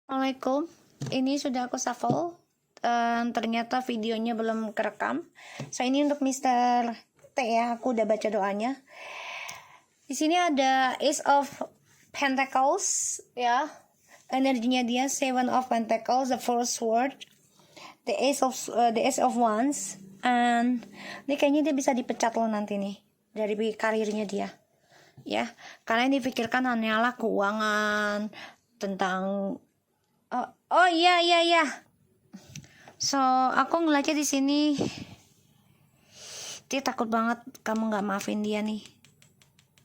Assalamualaikum, ini sudah aku shuffle. Ternyata videonya belum kerekam. So ini untuk Mr. T ya, aku udah baca doanya. Di sini ada Ace of Pentacles ya, energinya dia Seven of Pentacles, the First Sword, the Ace of Wands, and ini kayaknya dia bisa dipecat loh nanti nih dari karirnya dia, ya, karena yang dipikirkan hanyalah keuangan tentang. Oh iya iya iya. So aku ngeliatnya di sini, dia takut banget kamu nggak maafin dia nih,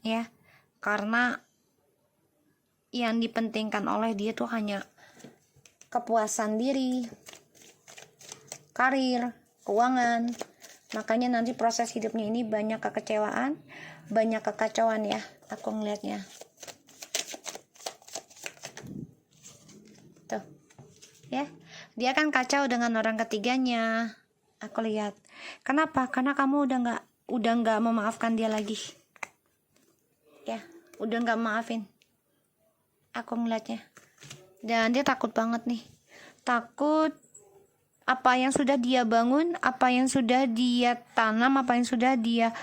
ya, karena yang dipentingkan oleh dia tuh hanya kepuasan diri, karir, keuangan. Makanya nanti proses hidupnya ini banyak kekecewaan, banyak kekacauan ya. Aku ngeliatnya. Tuh, ya, dia kan kacau dengan orang ketiganya. Aku lihat. Kenapa? Karena kamu udah nggak memaafkan dia lagi. Ya, udah nggak maafin. Aku ngeliatnya. Dan dia takut banget nih. Takut apa yang sudah dia bangun, apa yang sudah dia tanam, apa yang sudah dia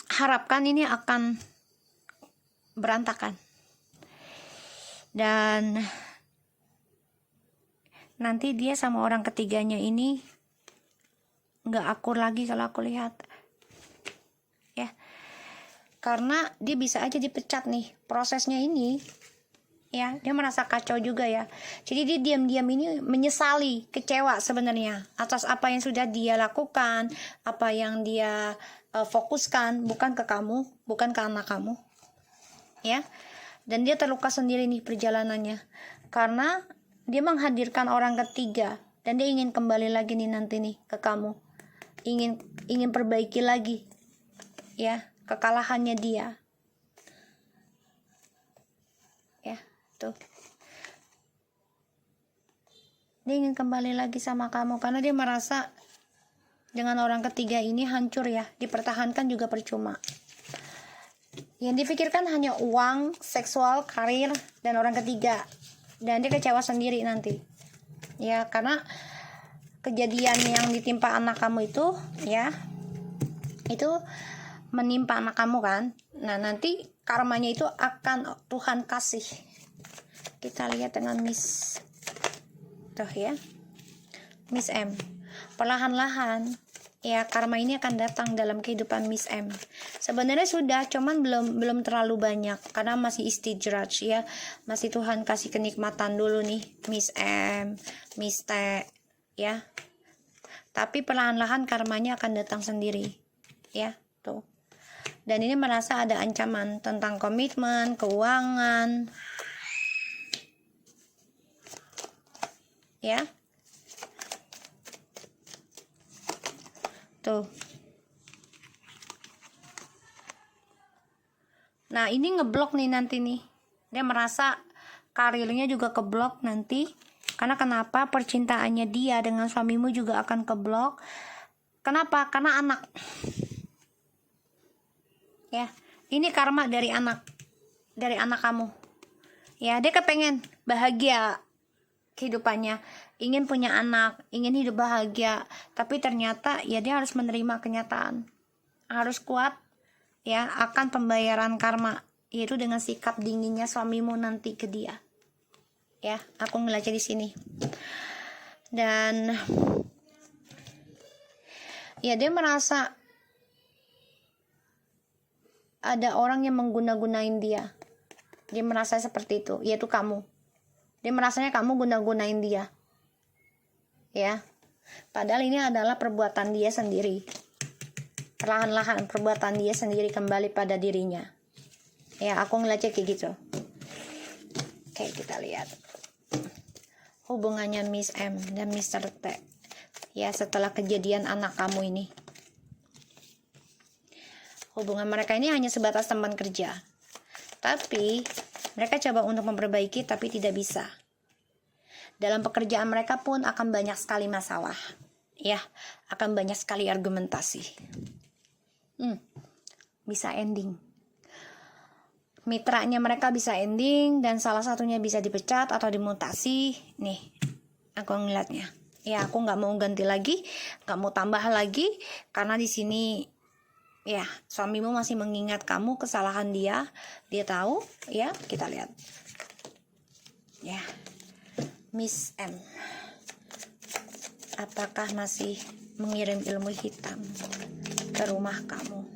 harapkan ini akan berantakan. Dan nanti dia sama orang ketiganya ini nggak akur lagi kalau aku lihat, ya, karena dia bisa aja dipecat nih prosesnya ini, ya. Dia merasa kacau juga ya, jadi dia diam-diam ini menyesali, kecewa sebenarnya atas apa yang sudah dia lakukan, apa yang dia fokuskan, bukan ke kamu, bukan ke anak kamu, ya. Dan dia terluka sendiri nih perjalanannya, karena dia menghadirkan orang ketiga dan dia ingin kembali lagi nih nanti nih ke kamu, ingin perbaiki lagi, ya, kekalahannya dia, ya. Tuh, dia ingin kembali lagi sama kamu karena dia merasa dengan orang ketiga ini hancur ya, dipertahankan juga percuma. Yang dipikirkan hanya uang, seksual, karir, dan orang ketiga. Dan dia kecewa sendiri nanti, ya, karena kejadian yang ditimpa anak kamu itu, ya, itu menimpa anak kamu kan. Nah, nanti karmanya itu akan Tuhan kasih. Kita lihat dengan Miss tuh ya, Miss M. Perlahan-lahan ya karma ini akan datang dalam kehidupan Miss M. Sebenarnya sudah, cuman belum terlalu banyak karena masih istijraj ya, masih Tuhan kasih kenikmatan dulu nih Miss M, Miss T, ya. Tapi perlahan-lahan karmanya akan datang sendiri, ya, tuh. Dan ini merasa ada ancaman tentang komitmen, keuangan, ya. Tuh. Nah, ini ngeblok nih nanti nih. Dia merasa karirnya juga keblok nanti. Karena kenapa? Percintaannya dia dengan suamimu juga akan keblok. Kenapa? Karena anak. Ya, ini karma dari anak kamu. Ya, dia kepengen bahagia kehidupannya, ingin punya anak, ingin hidup bahagia, tapi ternyata ya dia harus menerima kenyataan, harus kuat ya akan pembayaran karma, yaitu dengan sikap dinginnya suamimu nanti ke dia, ya. Aku ngeliatnya di sini. Dan ya dia merasa ada orang yang mengguna-gunain dia. Dia merasa seperti itu, yaitu kamu. Dia merasanya kamu guna-gunain dia, ya. Padahal ini adalah perbuatan dia sendiri. Perlahan-lahan perbuatan dia sendiri kembali pada dirinya. Ya, aku ngeliatnya kayak gitu. Oke, kita lihat hubungannya Miss M dan Mr. T. Ya, setelah kejadian anak kamu ini. Hubungan mereka ini hanya sebatas teman kerja. Tapi mereka coba untuk memperbaiki tapi tidak bisa. Dalam pekerjaan mereka pun akan banyak sekali masalah. Ya, akan banyak sekali argumentasi. Bisa ending. mitranya mereka bisa ending dan salah satunya bisa dipecat atau dimutasi. Nih, aku ngeliatnya. Ya, aku nggak mau ganti lagi, nggak mau tambah lagi, karena di sini ya suamimu masih mengingat kamu kesalahan dia tahu. Ya, kita lihat. Ya, Miss M, apakah masih mengirim ilmu hitam ke rumah kamu?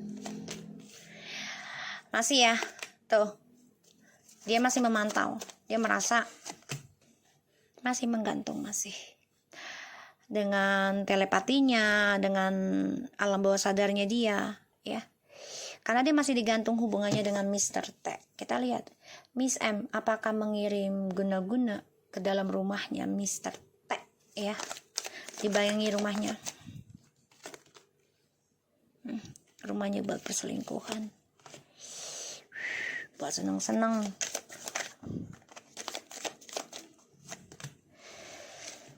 Masih ya, tuh. Dia masih memantau, dia merasa masih menggantung, masih dengan telepatinya, dengan alam bawah sadarnya dia, ya. Karena dia masih digantung hubungannya dengan Mr. T. Kita lihat, Miss M apakah mengirim guna-guna ke dalam rumahnya Mr. T, ya. Dibayangi rumahnya. Rumahnya buat perselingkuhan. Buat seneng-seneng.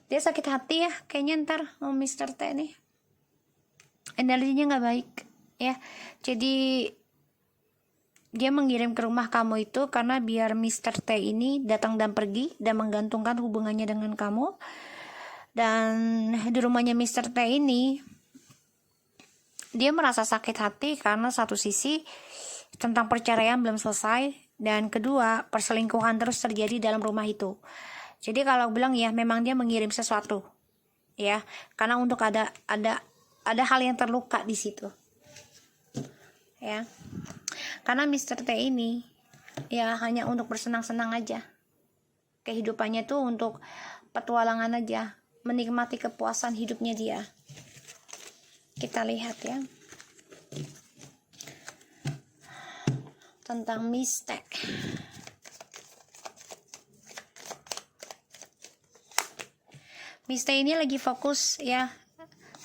Dia sakit hati ya, kayaknya ntar Mr. T nih. Energinya nggak baik, ya. Jadi dia mengirim ke rumah kamu itu karena biar Mr. T ini datang dan pergi dan menggantungkan hubungannya dengan kamu. Dan di rumahnya Mr. T ini dia merasa sakit hati karena satu sisi tentang perceraian belum selesai, dan kedua perselingkuhan terus terjadi dalam rumah itu. Jadi kalau bilang ya memang dia mengirim sesuatu, ya, karena untuk ada hal yang terluka di situ, ya. Karena Mr. T ini ya hanya untuk bersenang-senang aja, kehidupannya tuh untuk petualangan aja, menikmati kepuasan hidupnya dia. Kita lihat ya tentang Miss T. Miss T ini lagi fokus ya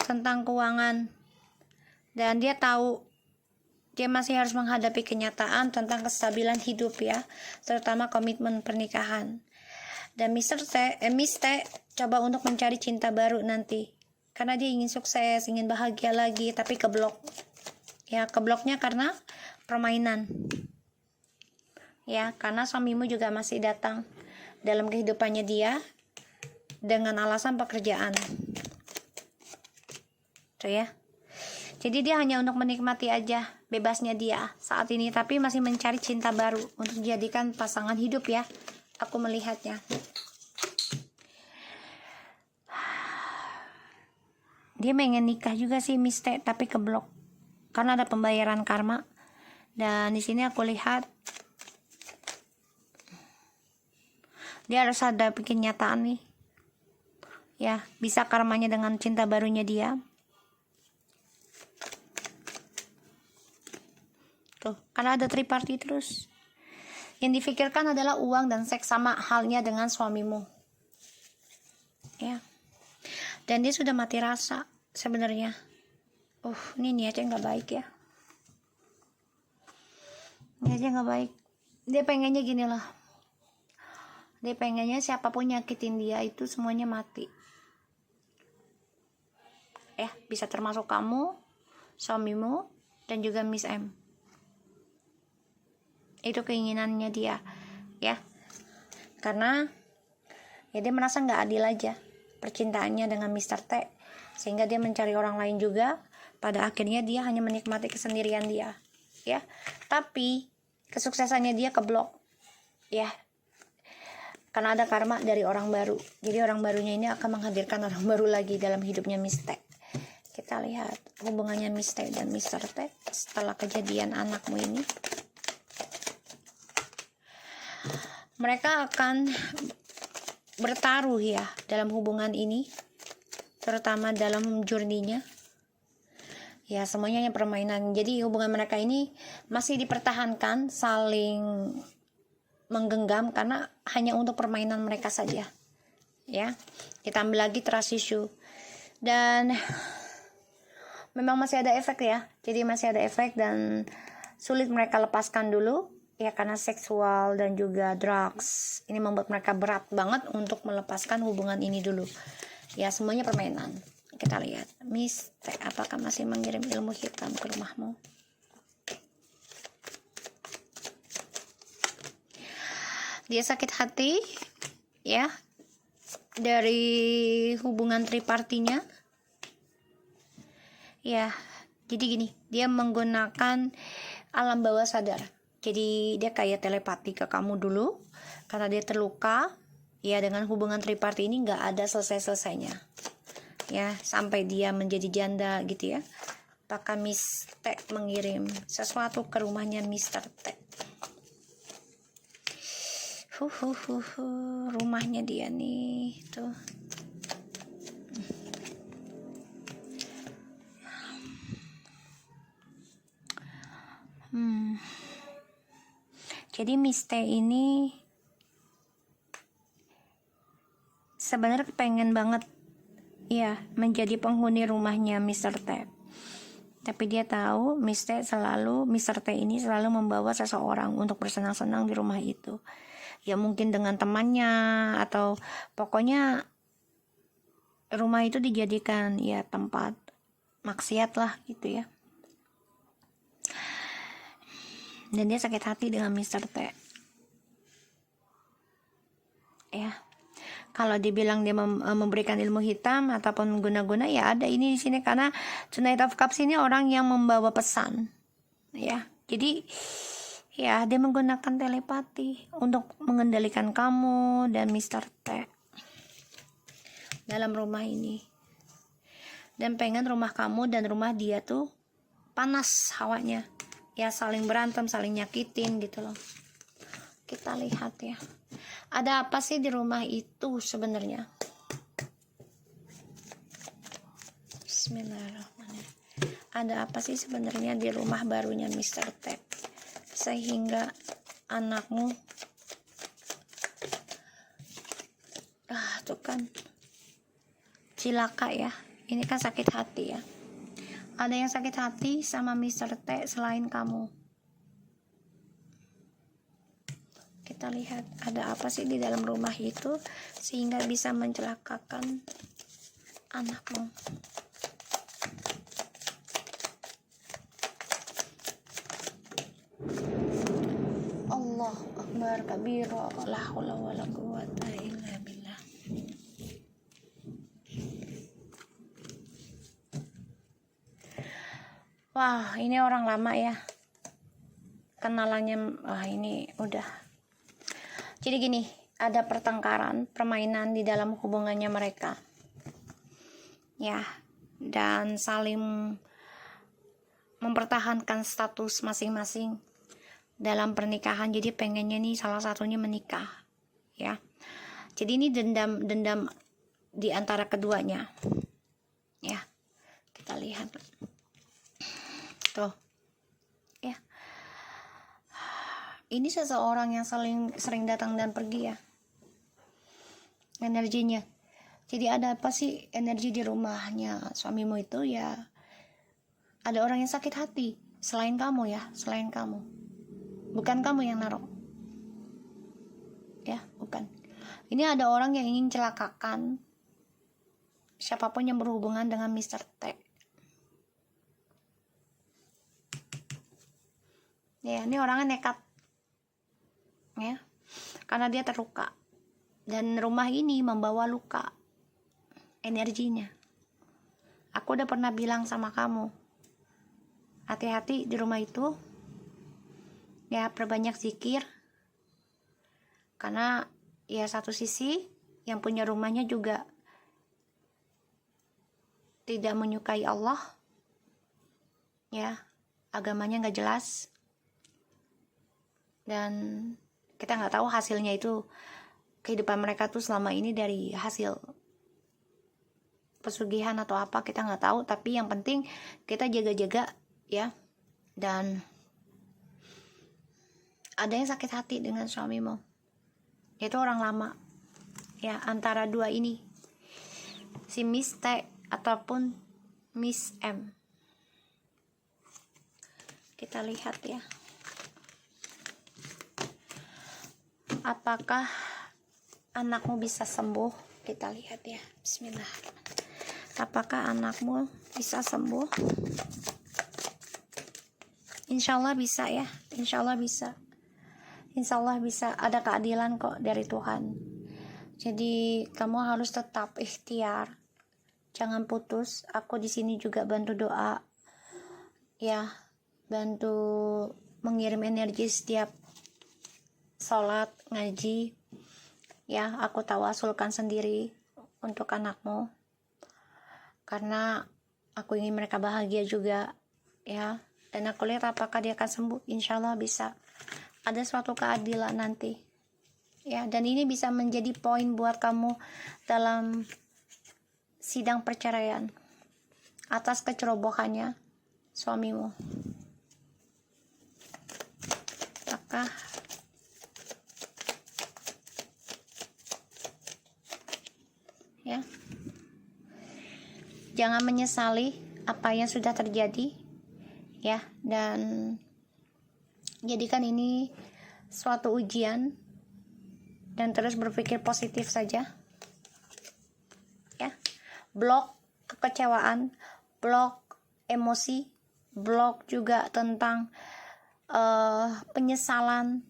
tentang keuangan, dan dia tahu dia masih harus menghadapi kenyataan tentang kestabilan hidup ya, terutama komitmen pernikahan. Dan Miss T coba untuk mencari cinta baru nanti, karena dia ingin sukses, ingin bahagia lagi, tapi keblok. Ya, kebloknya karena permainan. Ya, karena suamimu juga masih datang dalam kehidupannya dia dengan alasan pekerjaan. Tuh ya. Jadi dia hanya untuk menikmati aja bebasnya dia saat ini, tapi masih mencari cinta baru untuk dijadikan pasangan hidup ya. Aku melihatnya. Dia pengen nikah juga sih Miss T, tapi keblok karena ada pembayaran karma. Dan di sini aku lihat dia harus hadapi kenyataan nih. Ya, bisa karmanya dengan cinta barunya dia. Tuh, karena ada triparty terus. Yang difikirkan adalah uang dan seks, sama halnya dengan suamimu. Ya. Dan dia sudah mati rasa sebenarnya. Ini niatnya nggak baik ya. Niatnya nggak baik. Dia pengennya gini lah. Dia pengennya siapapun nyakitin dia itu semuanya mati. Ya, bisa termasuk kamu, suamimu, dan juga Miss M. Itu keinginannya dia, ya. Karena ya dia merasa nggak adil aja percintaannya dengan Mr. T, sehingga dia mencari orang lain juga. Pada akhirnya dia hanya menikmati kesendirian dia, ya. Tapi kesuksesannya dia keblok, ya. Karena ada karma dari orang baru. Jadi orang barunya ini akan menghadirkan orang baru lagi dalam hidupnya Miss T. Kita lihat hubungannya Miss T dan Mr. T setelah kejadian anakmu ini. Mereka akan bertaruh ya dalam hubungan ini, terutama dalam journey-nya. Ya, semuanya yang permainan. Jadi hubungan mereka ini masih dipertahankan, saling menggenggam karena hanya untuk permainan mereka saja. Ya, ditambah lagi trust issue. Dan memang masih ada efek ya. Jadi masih ada efek dan sulit mereka lepaskan dulu. Ya, karena seksual dan juga drugs ini membuat mereka berat banget untuk melepaskan hubungan ini dulu. Ya, semuanya permainan. Kita lihat Miss T apakah masih mengirim ilmu hitam ke rumahmu. Dia sakit hati ya dari hubungan tripartinya. Ya, jadi gini, dia menggunakan alam bawah sadar. Jadi dia kayak telepati ke kamu dulu karena dia terluka. Ya, dengan hubungan triparti ini nggak ada selesai-selesainya. Ya, sampai dia menjadi janda gitu ya. Maka Miss T mengirim sesuatu ke rumahnya Mr. T. Rumahnya dia nih tuh. Jadi Miss T ini sebenarnya pengen banget ya menjadi penghuni rumahnya Mr. T. Tapi dia tahu Mr. T ini selalu membawa seseorang untuk bersenang-senang di rumah itu. Ya mungkin dengan temannya atau pokoknya rumah itu dijadikan ya tempat maksiat lah gitu ya. Dan dia sakit hati dengan Mr. T. Ya. Kalau dibilang dia memberikan ilmu hitam ataupun guna-guna, ya ada ini di sini karena Knight of Cups ini orang yang membawa pesan. Ya. Jadi ya dia menggunakan telepati untuk mengendalikan kamu dan Mr. T dalam rumah ini. Dan pengen rumah kamu dan rumah dia tuh panas hawanya. Ya saling berantem, saling nyakitin gitu loh. Kita lihat ya. Ada apa sih di rumah itu sebenarnya? Bismillahirrahmanirrahim. Ada apa sih sebenarnya di rumah barunya Mr. T? Sehingga anakmu tuh kan cilaka ya. Ini kan sakit hati ya. Ada yang sakit hati sama Mr. T selain kamu. Kita lihat ada apa sih di dalam rumah itu sehingga bisa mencelakakan anakmu. Allahu Akbar kabira la haula wala quwwata illa billah. Wah, ini orang lama ya. Kenalannya ini udah. Jadi gini, ada pertengkaran, permainan di dalam hubungannya mereka. Ya, dan saling mempertahankan status masing-masing dalam pernikahan. Jadi pengennya nih salah satunya menikah, ya. Jadi ini dendam di antara keduanya, ya. Kita lihat, tuh, ya. Ini seseorang yang sering datang dan pergi ya, energinya. Jadi ada apa sih energi di rumahnya suamimu itu ya? Ada orang yang sakit hati selain kamu ya, selain kamu. Bukan kamu yang naruh. Ya, bukan. Ini ada orang yang ingin celakakan siapapun yang berhubungan dengan Mr. T. Ya, ini orangnya nekat. Ya. Karena dia terluka. Dan rumah ini membawa luka. Energinya. Aku udah pernah bilang sama kamu, hati-hati di rumah itu. Ya, perbanyak zikir. Karena ya satu sisi yang punya rumahnya juga tidak menyukai Allah. Ya, agamanya nggak jelas. Dan kita nggak tahu hasilnya itu, kehidupan mereka tuh selama ini dari hasil pesugihan atau apa, kita nggak tahu. Tapi yang penting kita jaga-jaga ya. Dan ada yang sakit hati dengan suamimu, itu orang lama ya, antara dua ini, si Miss T ataupun Miss M. Kita lihat ya, apakah anakmu bisa sembuh. Kita lihat ya, bismillah. Apakah anakmu bisa sembuh? Insya Allah bisa ya, insya Allah bisa. insya Allah bisa ada keadilan kok dari Tuhan. Jadi kamu harus tetap ikhtiar, jangan putus. Aku di sini juga bantu doa, ya, bantu mengirim energi setiap sholat, ngaji, ya. Aku tawasulkan sendiri untuk anakmu, karena aku ingin mereka bahagia juga, ya. Dan aku lihat apakah dia akan sembuh. Insya Allah bisa ada suatu keadilan nanti, ya. Dan ini bisa menjadi poin buat kamu dalam sidang perceraian atas kecerobohannya suamimu. Maka ya, jangan menyesali apa yang sudah terjadi, ya, dan jadikan ini suatu ujian dan terus berpikir positif saja, ya. Blok kekecewaan, blok emosi, blok juga tentang penyesalan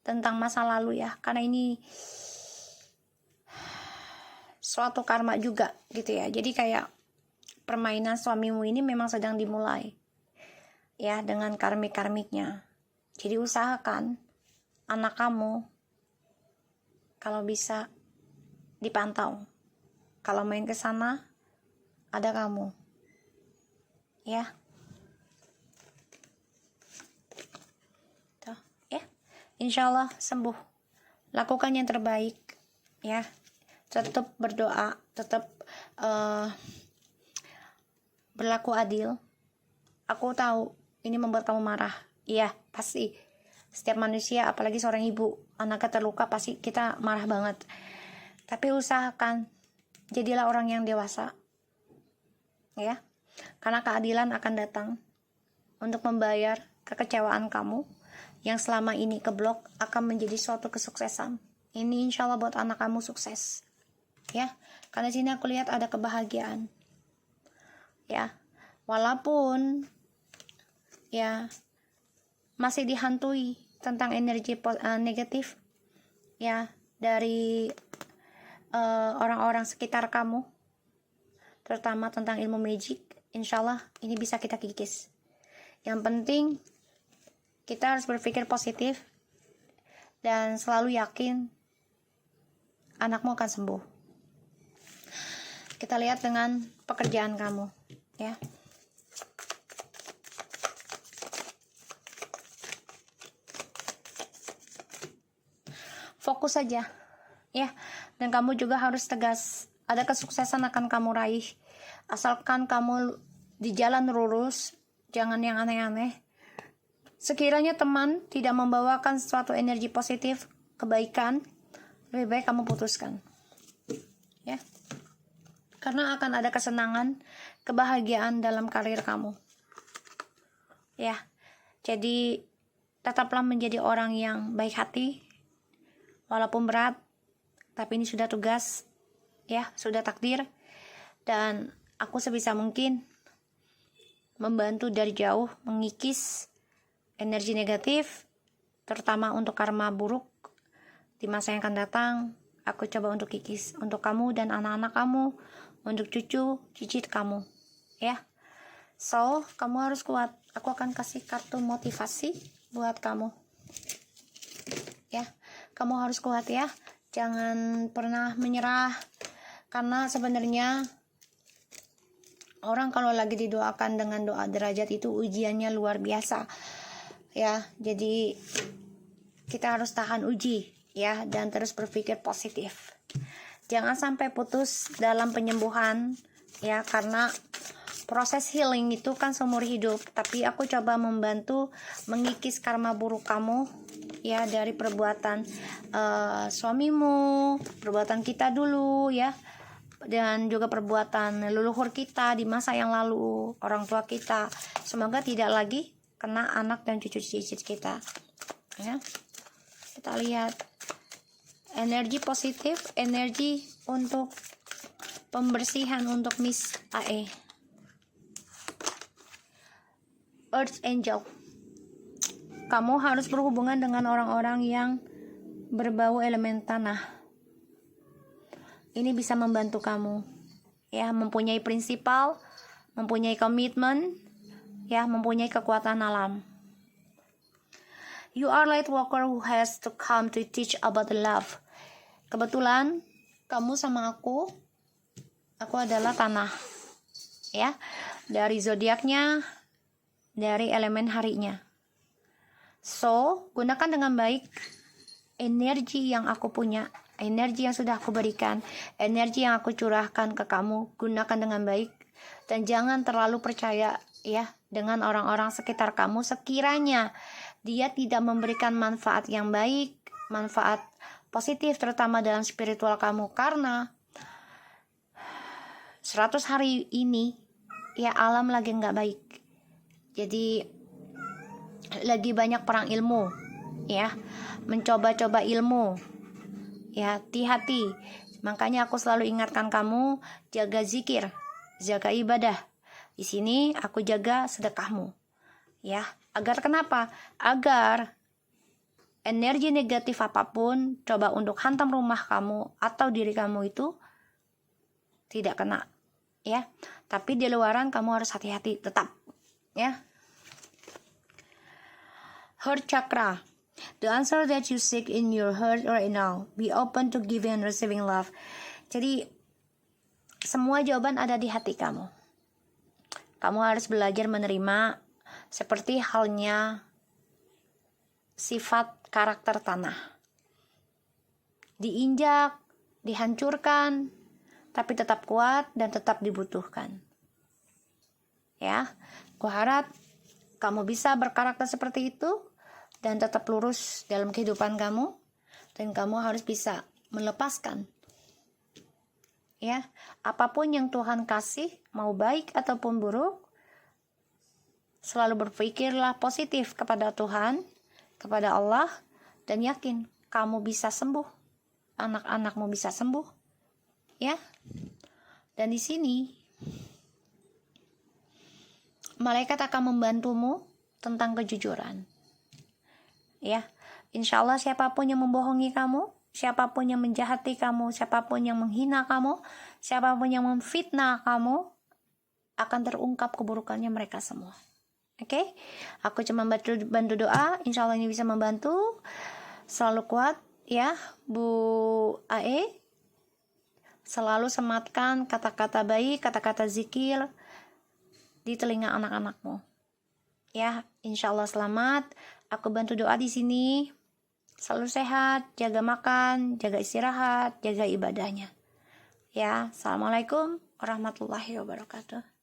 tentang masa lalu, ya, karena ini suatu karma juga gitu ya. Jadi kayak permainan suamimu ini memang sedang dimulai, ya, dengan karmik-karmiknya. Jadi usahakan anak kamu kalau bisa dipantau. Kalau main ke sana ada kamu, ya. Tuh, ya. Insya Allah sembuh. Lakukan yang terbaik, ya. Tetap berdoa, tetap berlaku adil. Aku tahu ini membuat kamu marah, iya, pasti. Setiap manusia, apalagi seorang ibu, anaknya terluka, pasti kita marah banget. Tapi usahakan jadilah orang yang dewasa, ya, karena keadilan akan datang untuk membayar kekecewaan kamu yang selama ini keblok, akan menjadi suatu kesuksesan. Ini insya Allah buat anak kamu sukses, ya, karena sini aku lihat ada kebahagiaan, ya, walaupun ya masih dihantui tentang energi negatif, ya, dari orang-orang sekitar kamu, terutama tentang ilmu magic. Insya Allah ini bisa kita kikis. Yang penting kita harus berpikir positif dan selalu yakin anakmu akan sembuh. Kita lihat dengan pekerjaan kamu, ya. Fokus saja, ya. Dan kamu juga harus tegas. Ada kesuksesan akan kamu raih, asalkan kamu di jalan lurus, jangan yang aneh-aneh. Sekiranya teman tidak membawakan suatu energi positif, kebaikan, lebih baik kamu putuskan, ya. Karena akan ada kesenangan, kebahagiaan dalam karir kamu, ya. Jadi tetaplah menjadi orang yang baik hati, walaupun berat, tapi ini sudah tugas, ya, sudah takdir. Dan aku sebisa mungkin membantu dari jauh mengikis energi negatif, terutama untuk karma buruk di masa yang akan datang. Aku coba untuk kikis untuk kamu dan anak-anak kamu, untuk cucu cicit kamu, ya. So kamu harus kuat. Aku akan kasih kartu motivasi buat kamu, ya. Kamu harus kuat, ya. Jangan pernah menyerah, karena sebenarnya orang kalau lagi didoakan dengan doa derajat itu ujiannya luar biasa, ya. Jadi kita harus tahan uji, ya, dan terus berpikir positif. Jangan sampai putus dalam penyembuhan, ya, karena proses healing itu kan seumur hidup. Tapi aku coba membantu mengikis karma buruk kamu, ya, dari perbuatan suamimu, perbuatan kita dulu, ya, dan juga perbuatan leluhur kita di masa yang lalu, orang tua kita. Semoga tidak lagi kena anak dan cucu cicit kita, ya. Kita lihat energi positif, energi untuk pembersihan untuk Miss AE. Earth Angel, kamu harus berhubungan dengan orang-orang yang berbau elemen tanah. Ini bisa membantu kamu, ya, mempunyai prinsipal, mempunyai komitmen, ya, mempunyai kekuatan alam. You are light worker who has to come to teach about love. Kebetulan kamu sama aku adalah tanah, ya, dari zodiaknya, dari elemen harinya. So, gunakan dengan baik energi yang aku punya, energi yang sudah aku berikan, energi yang aku curahkan ke kamu. Gunakan dengan baik dan jangan terlalu percaya, ya, dengan orang-orang sekitar kamu sekiranya dia tidak memberikan manfaat yang baik, manfaat positif terutama dalam spiritual kamu, karena 100 hari ini, ya, alam lagi nggak baik. Jadi lagi banyak perang ilmu, ya, mencoba-coba ilmu, ya, hati-hati. Makanya aku selalu ingatkan kamu, jaga zikir, jaga ibadah. Di sini aku jaga sedekahmu, ya. Agar kenapa? Agar energi negatif apapun coba untuk hantam rumah kamu atau diri kamu itu tidak kena, ya. Tapi di luaran kamu harus hati-hati tetap, ya. Heart chakra. The answer that you seek in your heart right now. Be open to giving and receiving love. Jadi semua jawaban ada di hati kamu. Kamu harus belajar menerima, seperti halnya sifat karakter tanah. Diinjak, dihancurkan, tapi tetap kuat dan tetap dibutuhkan. Ya, aku harap kamu bisa berkarakter seperti itu dan tetap lurus dalam kehidupan kamu, dan kamu harus bisa melepaskan, ya, apapun yang Tuhan kasih, mau baik ataupun buruk. Selalu berpikirlah positif kepada Tuhan, kepada Allah, dan yakin kamu bisa sembuh, anak-anakmu bisa sembuh, ya. Dan di sini malaikat akan membantumu tentang kejujuran, ya. Insya Allah siapapun yang membohongi kamu, siapapun yang menjahati kamu, siapapun yang menghina kamu, siapapun yang memfitnah kamu, akan terungkap keburukannya mereka semua. Oke, aku cuma bantu doa. Insya Allah ini bisa membantu. Selalu kuat, ya, Bu AE. Selalu sematkan kata-kata baik, kata-kata zikir di telinga anak-anakmu. Ya, insya Allah selamat. Aku bantu doa di sini. Selalu sehat, jaga makan, jaga istirahat, jaga ibadahnya. Ya, assalamualaikum warahmatullahi wabarakatuh.